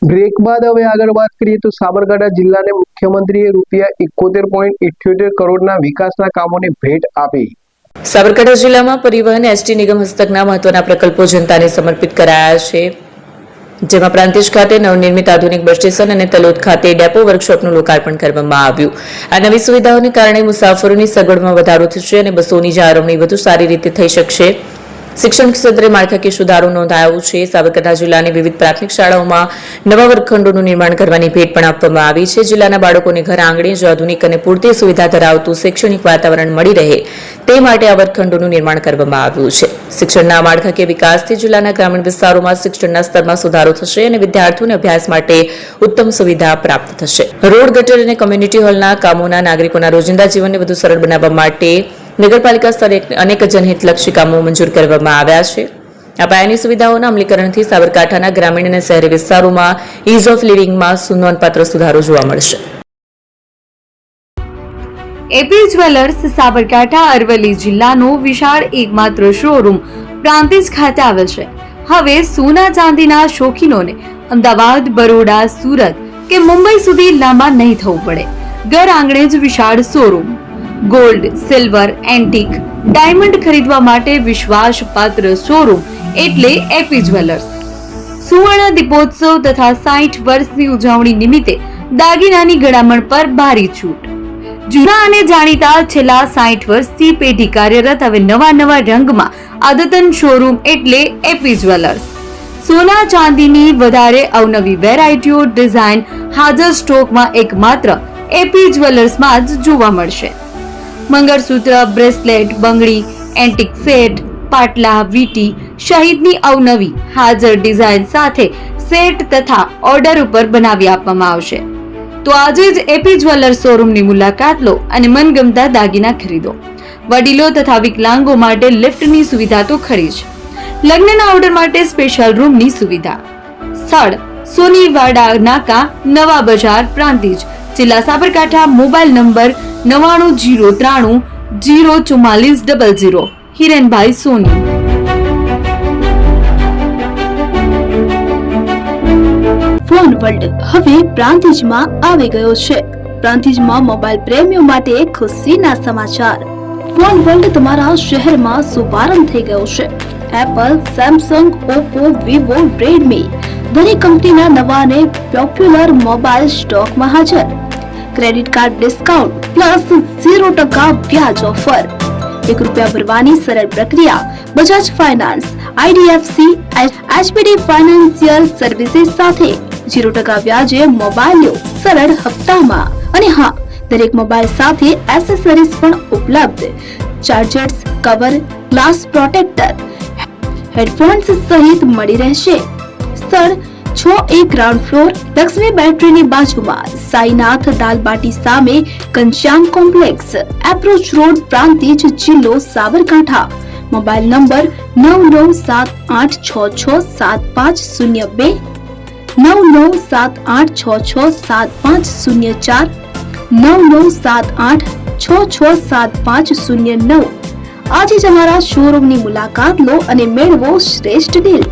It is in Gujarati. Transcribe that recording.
બ્રેક બાદ હવે આગળ વાત કરીએ તો સાબરકાંઠા જિલ્લાને મુખ્યમંત્રીએ ₹71.78 કરોડના વિકાસના કામોની ભેટ આપી। સાબરકાંઠા જિલ્લામાં પરિવહન એસટી નિગમ હસ્તકના મહત્વના પ્રકલ્પો જનતાને સમર્પિત કરાયા છે, જેમાં પ્રાંતિજ ખાતે નવનિર્મિત આધુનિક બસ સ્ટેશન અને તલોદ ખાતે ડેપો વર્કશોપનું લોકાર્પણ કરવામાં આવ્યું। આ નવી સુવિધાઓને કારણે મુસાફરોની સગવડમાં વધારો થશે અને બસોની જાળવણી વધુ સારી રીતે થઈ શકશે। શિક્ષણ ક્ષેત્રે માળખાકીય સુધારો નોંધાયો છે। સાબરકાંઠા જિલ્લાની વિવિધ પ્રાથમિક શાળાઓમાં નવા વર્ગખંડોનું નિર્માણ કરવાની ભેટ પણ આપવામાં આવી છે। જિલ્લાના બાળકોને ઘર આંગણે જ આધુનિક અને પૂરતી સુવિધા ધરાવતું શૈક્ષણિક વાતાવરણ મળી રહે તે માટે આ વર્ગખંડોનું નિર્માણ કરવામાં આવ્યું છે। શિક્ષણના માળખાકીય વિકાસથી જિલ્લાના ગ્રામીણ વિસ્તારોમાં શિક્ષણના સ્તરમાં સુધારો થશે અને વિદ્યાર્થીઓને અભ્યાસ માટે ઉત્તમ સુવિધા પ્રાપ્ત થશે। રોડ, ગટર અને કોમ્યુનિટી હોલના કામોના નાગરિકોના રોજિંદા જીવનને વધુ સરળ બનાવવા માટે નગરપાલિકા સ્તરે અનેક જનહિતલક્ષી કામો મંજૂર કરવામાં આવ્યા છે। આ પાયાની સુવિધાઓના અમલીકરણથી સાબરકાંઠાના ગ્રામીણ અને શહેરી વિસ્તારોમાં ઇઝ ઓફ લિવિંગમાં નોંધપાત્ર સુધારો જોવા મળશે। એપી જ્વેલર્સ સાબરકાંઠા અરવલ્લી જિલ્લાનો વિશાળ એકમાત્ર શોરૂમ પ્રાંતિજ ખાતે આવેલ છે। હવે સોના ચાંદીના શોખીનોને અમદાવાદ, બરોડા, સુરત કે મુંબઈ સુધી લાંબા નહીં થવું પડે। ઘર આંગણે જ વિશાળ showroom. Gold, silver, antique, diamond ખરીદવા માટે વિશ્વાસપાત્ર શોરૂમ એટલે એપી જ્વેલર્સ। સુવર્ણ દીપોત્સવ તથા 60 વર્ષની ઉજવણી નિમિત્તે દાગીનાની ગળામણ પર ભારી છૂટ। જૂના અને જાણીતા છેલ્લા 60 વર્ષથી પેઢી કાર્યરત હવે નવા રંગમાં અદ્યતન શોરૂમ એટલે એપી જ્વેલર્સ। સોના ચાંદીની વધારે અવનવી વેરાયટીઓ, ડિઝાઇન હાજર સ્ટોકમાં એકમાત્ર એપી જ્વેલર્સમાં જ જોવા મળશે। મંગળસૂત્ર, બ્રેસલેટ, બંગડી, એન્ટિક સેટ, પાટલા, વીટી સહિતની અવનવી હાજર ડિઝાઇન સાથે સેટ તથા ઓર્ડર ઉપર બનાવી આપવામાં આવશે। તો આજે જ એપી જ્વેલર્સ શોરૂમની મુલાકાત લો અને મનગમતા દાગીના ખરીદો। વડીલો તથા વિકલાંગો માટે લિફ્ટની સુવિધા તો ખરી જ। લગ્નના ઓર્ડર માટે સ્પેશિયલ રૂમની સુવિધા। સ્થળ સોનીવાડા નાકા, નવા બજાર, પ્રાંતિજ, જિલ્લા Sabarkantha. Mobile number 9903 04400। Hirenbhai Soni. Phone world હવે પ્રાંતિજમાં આવી ગયો છે। પ્રાંતિજમાં મોબાઈલ પ્રેમીઓ માટે ખુશીના સમાચાર। ફોન વર્લ્ડ તમારા શહેરમાં શુભારંભ થઈ ગયો છે। Apple, Samsung, Oppo, Vivo, Redmi દરેક કંપનીના નવા અને પોપ્યુલર મોબાઈલ સ્ટોકમાં હાજર। ક્રેડિટ કાર્ડ ડિસ્કાઉન્ટ પ્લસ 0% વ્યાજ ઓફર। ₹1 ભરવાની સરળ પ્રક્રિયા। Bajaj finance, IDFC, HPD financial services સાથે 0% વ્યાજે મોબાઈલ લો સરળ હપ્તામાં। અને હા, દરેક મોબાઈલ સાથે એસેસરીઝ પણ ઉપલબ્ધ। Chargers, cover, glass protractor, headphones સહિત મળી રહેશે। સ્થળ 6A ગ્રાઉન્ડ ફ્લોર, લક્ષ્મી બેટરીની બાજુમાં, સાઈનાથ દાલબાટી સામે, Ghanshyam complex, approach road, Prantij, જિલ્લો સાબરકાંઠા। Mobile number 9978667502, 9978667504, 9978667509। આજે જ અમારા શોરૂમની મુલાકાત લો અને મેળવો શ્રેષ્ઠ ડીલ।